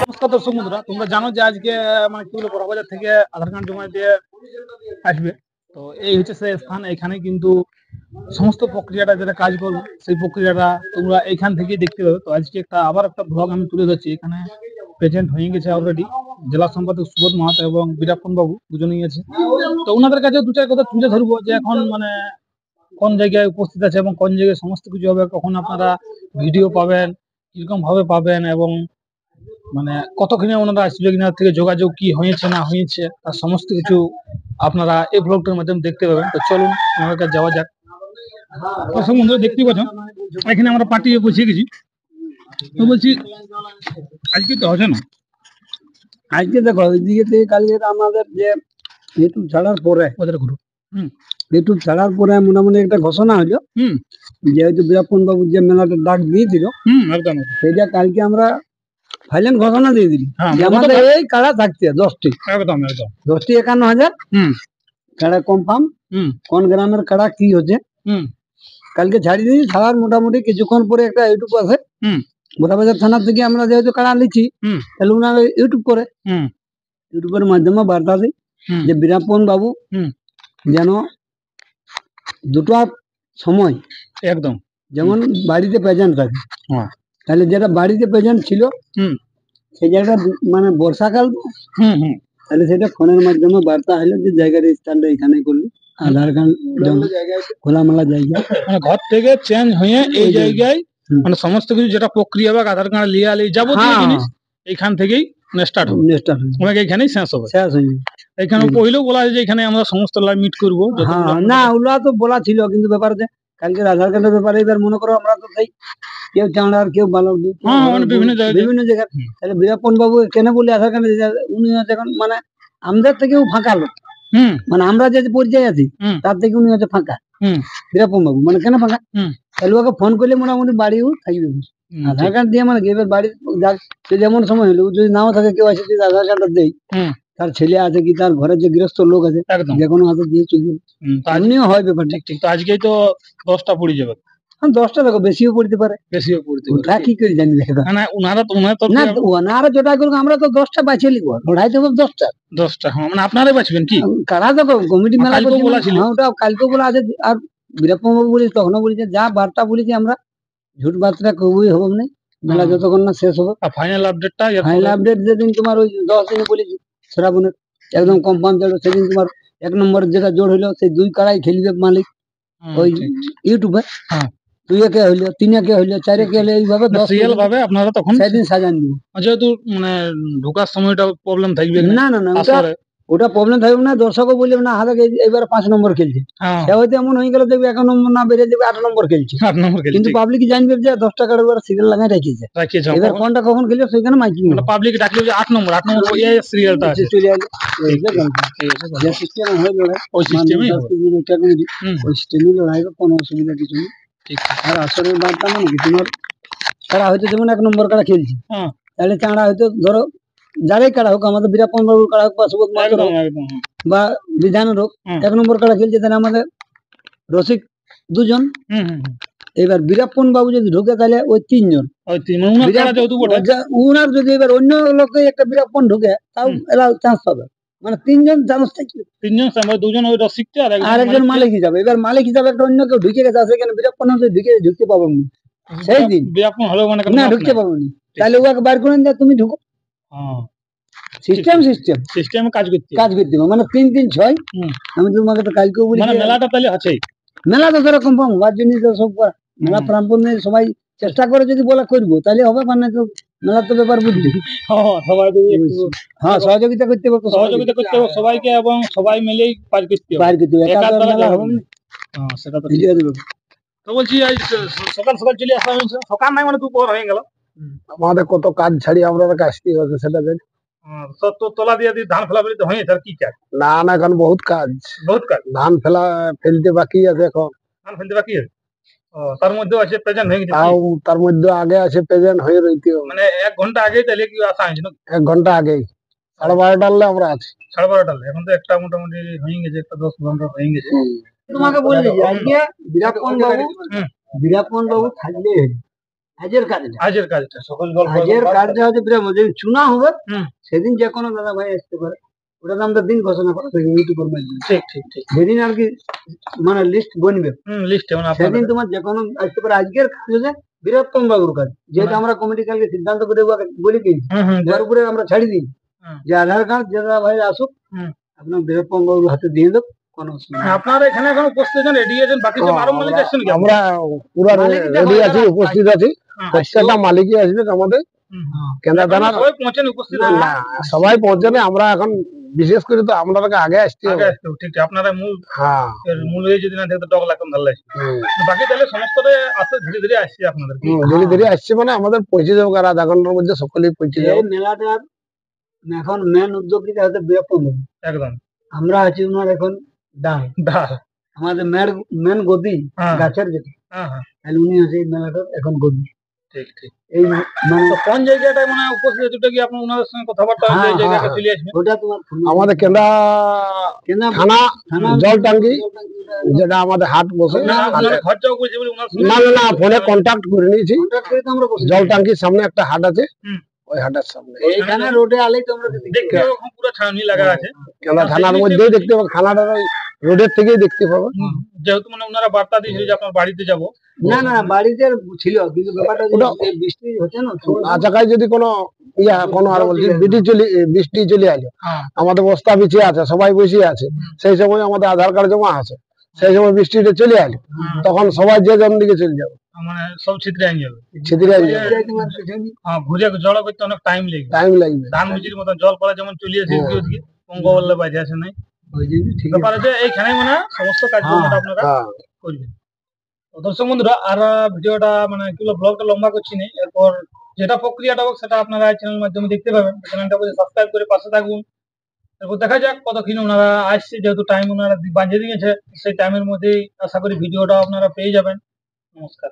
নমস্কার দর্শক বন্ধুরা, তোমরা জানো যে আজকে মানে কি বলবো, বড়বাজার থেকে আধার কার্ড জমা দিয়ে আসবে। তো এই হচ্ছে সেই স্থান। এখানে কিন্তু সমস্ত প্রক্রিয়াটা যেটা কাজ করবো সেই প্রক্রিয়াটা তোমরা এইখান থেকেই দেখতে পাবে। তো আজকে আবার একটা ব্লগ আমি তুলে ধরছি। এখানে প্রেজেন্ট হয়ে গেছে অলরেডি জেলা সম্পাদক সুবোধ মাহাতো এবং বীরাপ্পন বাবু, দুজনেই আছে। তো ওনাদের কাছে দু চার কথা তুলে ধরবো যে এখন মানে কোন জায়গায় উপস্থিত আছে এবং কোন জায়গায় সমস্ত কিছু হবে, কখন আপনারা ভিডিও পাবেন, কিরকম ভাবে পাবেন, এবং মানে কতক্ষণে ওনারা আসছিল, কিনার থেকে যোগাযোগ কি হয়েছে না হয়েছে, তার সমস্ত কিছু আপনারা এই ব্লগটার মাধ্যমে দেখতে পাবেন। তো চলুন ওনার কাছে যাওয়া যাক। দর্শক বন্ধুরা দেখতে পাচ্ছ এখানে আমরা পার্টি বসে গেছি। তো বলছি আজকে তো হবে না, আজকে দেখো ওইদিকে থেকে কালকে আমাদের যে ইউটিউব ছাড়ার পরে ইউটিউব ছাড়ার পরে মোটামুটি একটা ঘোষণা হলো যেহেতু বীরাপ্পন বাবু যে মেলাটা ডাক দিয়েছিল সেটা কালকে আমরা ফাইনাল ঘোষণা দিয়ে দিলি যে আমাদের এই কাড়া থাকছে 10টি 51,000 কাড়া কনফার্ম। কোন গ্রামের কাড়া কি হচ্ছে কালকে ছাড়ি দিই। ছাড়ার মোটামুটি কিছুক্ষণ পরে একটা ইউটিউব আছে বড়বাজার থানা থেকে আমরা যেহেতু কাড়া নিচ্ছি তাহলে ওনারা ইউটিউব করে ইউটিউবের মাধ্যমে বার্তা দিই যে বীরাপ্পন বাবু যেন দুটোর সময় একদম যেমন বাড়িতে প্রেজেন্ট থাকে। তাহলে যেটা বাড়িতে প্রেজেন্ট ছিল সেই জায়গাটা মানে বর্ষাকাল তাহলে সেটা ফোনের মাধ্যমে বার্তা হলো যে জায়গার স্থানটা এখানে করলি আধার কার্ড খোলামেলা জায়গা মানে ঘর থেকে চেঞ্জ হয়ে এই জায়গায় মানে সমস্ত কিছু যেটা প্রক্রিয়া বা আধার কার্ড লিয়া যাবতীয় জিনিস এইখান থেকেই স্টার্ট হবে, এখানেই শেষ হবে। এখানে পহিলেও বলা আছে যে এখানে আমরা সমস্ত লাইভ মিট করবো। না ওগুলা তো বলা ছিল, কিন্তু ব্যাপার যে কালকে আধার কার্ডের ব্যাপারে এবার মনে করো আমরা তো সেই কেউ চাঁড়ার কেউ বালক মানে বিভিন্ন জায়গায় তাহলে বীরাপ্পন বাবু কেন বলে আধার কার্ড উনি এখন মানে আমাদের থেকেও ফাঁকা লোক, মানে আমরা যে পরিচয় আছি তার থেকে উনি হচ্ছে ফাঁকা বীরাপ্পন বাবু। মানে কেন ফাঁকা তাহলে ওকে ফোন করলে মোটামুটি বাড়িও থাকবে। আধার কার্ড দিয়ে মানে এবার বাড়ি যেমন সময় হলো যদি নাও থাকে কেউ আছে যদি আধার কার্ডটা দেয় তার ছেলে আছে কি তার ঘরে যে গৃহস্থ লোক আছে যে কোনো হাতে দিয়ে চলবে, এমনিও হয় ব্যাপারটা। ঠিক তো আজকেই তো 10টা পড়ে যাবে। 10টা দেখো বেশিও পড়তে পারে, কি করে জানি ওনারা যেটা করুক আমরা তো 10টা বাঁচিয়ে লিখবো, লড়াই দেবো 10টা মানে আপনারাই বাঁচবেন কি কারা দেখো কমিটি মেলা ওটা কালকেও বলা আছে। আর বীরাপ্পন বাবু বলি তখনও বলেছে যা বার্তা বলেছি আমরা ঝুট বার্তা কবই হবো না, মেলা যতক্ষণ না শেষ হবে। ফাইনাল আপডেট যেদিন তোমার ওই 10 দিনে বলেছি শ্রাবণের একদম কনফার্ম চলো সেদিন তোমার 1 নম্বর যেটা জোর হইলো সেই 2 কাড়াই খেলবে মালিক ওই ইউটিউবে। 2 একে হইলো 3 একে হইলো 4 একে হইলো এইভাবে 10 সিরিয়াল ভাবে আপনারা তখন সেদিন সাজান দিব। যেহেতু মানে ঢোকার সময়টা প্রবলেম থাকবে না ওটা প্রবলেম থাকবে না। দর্শকও বলবে না হাতে এবার 5 নম্বর খেলছে, সে হয়তো এমন হয়ে গেল দেখবে 1 নম্বর না বেড়ে যাবে 8 নম্বর খেলছে, কিন্তু পাবলিক জানবে যে 10 টাকার উপর সিরিয়াল লাগাই রেখেছে। এবার কোনটা কখন খেলছে সেখানে মাইকিং পাবলিক ডাকলে যে 8 নম্বর ওই সিরিয়ালটা আছে যে সিস্টেম হয় লড়াই ওই সিস্টেমই ওই সিস্টেমই লড়াই, কোনো অসুবিধা কিছু নেই। আর আসরের বার্তা মানে কি তোমার তারা হয়তো যেমন 1 নম্বর কারা খেলছে তাহলে চাঁড়া হয়তো ধরো যারাই কারা হোক আমাদের বীরাপ্পন বাবুর কারা হোক বা সুবোধ মাহাতো বা বিধানের হোক 1 নম্বর কারা খেলছে তাহলে আমাদের রসিক 2 জন। এবার বীরাপ্পন বাবু যদি ঢুকে তাহলে ওই 3 জন উনার যদি এবার অন্য লোকে একটা বীরাপ্পন ঢুকে তাও এরা চান্স পাবে, মানে 3 জন চান্স থাকবে। 3 জন 2 জন ওই রসিক আর একজন মালিক হিসাবে। এবার মালিক হিসাবে একটা অন্য কেউ ঢুকে গেছে সেখানে বীরাপ্পন ঢুকতে পাবো না সেই দিন না ঢুকতে পাবো না, তাহলে ওকে বার করে দেয় তুমি ঢুকো। সিস্টেম কাজ করতে মানে 3-3-6 আমি তোমাকে তো কালকেও বলি মেলাটা তাহলে আছে, মেলা তো ধরো কনফার্ম হওয়ার জন্য তো সব মেলা প্রাণপণ সবাই চেষ্টা করে যদি বলা করবো তাহলে হবে, মানে তো মেলার তো ব্যাপার বুঝলি সহযোগিতা করতে হবে সবাইকে এবং সবাই মিলেই পার করতে হবে। সেটা তো তো বলছি সকাল সকাল চলে আসা হয়েছে, সকাল নাই মানে দুপুর হয়ে গেল। আমাদের কত কাজ ছাড়ি আমরা আসতে হবে সেটা জানি। তোলা দিয়ে ধান ফেলা ফেলতে হয়েছে আর কি কাজ? না এখন বহুত কাজ ধান ফেলতে বাকি আছে, এখন ধান ফেলতে বাকি আছে। তার মধ্যে আছে প্রেজেন্ট হয়ে গেছে, তার মধ্যে আগে আছে প্রেজেন্ট হয়ে রইতে মানে 1 ঘন্টা আগে তাহলে কি আসা হয়েছে না? 1 ঘন্টা আগেই 12:30 আমরা আছি 12:30 এখন তো একটা মোটামুটি হয়ে গেছে, একটা 10 ঘন্টা হয়ে গেছে। তোমাকে বললি যে আজকে বীরাপ্পন বাবু থাকলে আজের কাজটা হচ্ছে যদি চুনা হবে সেদিন যে কোনো দাদা ভাই আসতে পারে, ওটা তো আমরা দিন ঘোষণা করা থাকি ইউটিউবের মাধ্যমে। ঠিক যেদিন আর কি মানে লিস্ট বনবে সেদিন তোমার যে কোনো আসতে পারে। আজকের কাজ হচ্ছে বীরাপ্পন বাবুর কাজ, যেহেতু আমরা কমিটি কালকে সিদ্ধান্ত করে বলে দিয়েছি, ওর উপরে আমরা ছাড়ি দিই যে আধার কার্ড যে দাদা ভাই আসুক আপনার বীরাপ্পন বাবুর হাতে দিয়ে দেব, কোনো অসুবিধা নেই। আপনারা এখানে এখন উপস্থিত আছেন, রেডি আছেন, বাকি সব আরো মালিক আসছেন কি? আমরা পুরো রেডি আছি, উপস্থিত আছি। প্রত্যেকটা মালিকই আসবে আমাদের কেন্দ্র থানার। সবাই পৌঁছেন, উপস্থিত না, আছেন? সবাই পৌঁছানে আমরা এখন বিশেষ করে তো আপনাদেরকে আগে আসতে হবে। ঠিক ঠিক, আপনারা মূল হ্যাঁ, মূল হয়ে যদি না দেখতে ডগ লাগতাম ভালো লাগছে। বাকি তাহলে সমস্তটা আসতে ধীরে ধীরে আসছে আপনাদের। ধীরে ধীরে আসছে, মানে আমাদের পৌঁছে যাবো, আর আধা ঘন্টার মধ্যে সকলেই পৌঁছে যাবে। এই মেলাটার এখন মেন উদ্যোগীটা হচ্ছে বীরাপ্পন বাবু। একদম আমরা আছি ওনার এখন ডাল, আমাদের মেন গদি গাছের যেটা, তাহলে উনি আছে এই মেলাটার এখন গদি। ঠিক ঠিক। এই মানে তো কোন জায়গাটায় মানে উপস্থিত যেটা কি আপনার ওনাদের সঙ্গে কথাবার্তা হয় যে জায়গাটা চলে আসবে? ওটা তোমার আমাদের কেন্দ্রা থানা জল টাঙ্কি, যেটা আমাদের হাট বসে। খরচাও করছে বলে ওনার না না না, ফোনে কন্ট্যাক্ট করে নিয়েছি। জল টাঙ্কির সামনে একটা হাট আছে, ওই হাটের সামনে। এইখানে রোডে আলেই তোমরা দেখতে পুরো ছাউনি লাগা আছে। কেন্দ্রা থানার মধ্যেই দেখতে পাবো, থানাটার ওই রোডের থেকেই দেখতে পাবো। যেহেতু মানে ওনারা বার্তা দিয়েছিল যে আপনার বাড়িতে যাব। না না, বাড়িতে ছিল, কিন্তু ব্যাপারটা বৃষ্টি হচ্ছে না, আচাকায় যদি কোনো কোনো আর বলছি বৃষ্টি চলে আসে, আমাদের বস্তা বিছিয়ে আছে, সবাই বসে আছে, সেই সময় আমাদের আধার কার্ড জমা আছে, সেই সময় বৃষ্টিটা চলে আসে, তখন সবাই যে যেমন দিকে চলে যাবে, মানে সব ছিদ্রে আইন যাবে। ঘুরে জড়ো করতে অনেক টাইম লাগবে। ধান মিচির মতন জল পড়া যেমন চলে আসে ওদিকে, পঙ্গ বললে বাইরে আসে নাই। ব্যাপার আছে এইখানে মানে সমস্ত কাজকর্মটা আপনারা করবেন। তো দর্শক বন্ধুরা, আর ভিডিওটা মানে কিগুলো ব্লগটা লম্বা করছি না, এরপর যেটা প্রক্রিয়াটা হোক সেটা আপনারা চ্যানেলের মাধ্যমে দেখতে পাবেন। চ্যানেলটা সাবস্ক্রাইব করে পাশে থাকুন। এরপর দেখা যাক কতক্ষণ ওনারা আসছে, যেহেতু টাইম ওনারা বাঁধিয়ে দিয়েছে, সেই টাইমের মধ্যেই আশা করি ভিডিওটা আপনারা পেয়ে যাবেন। নমস্কার।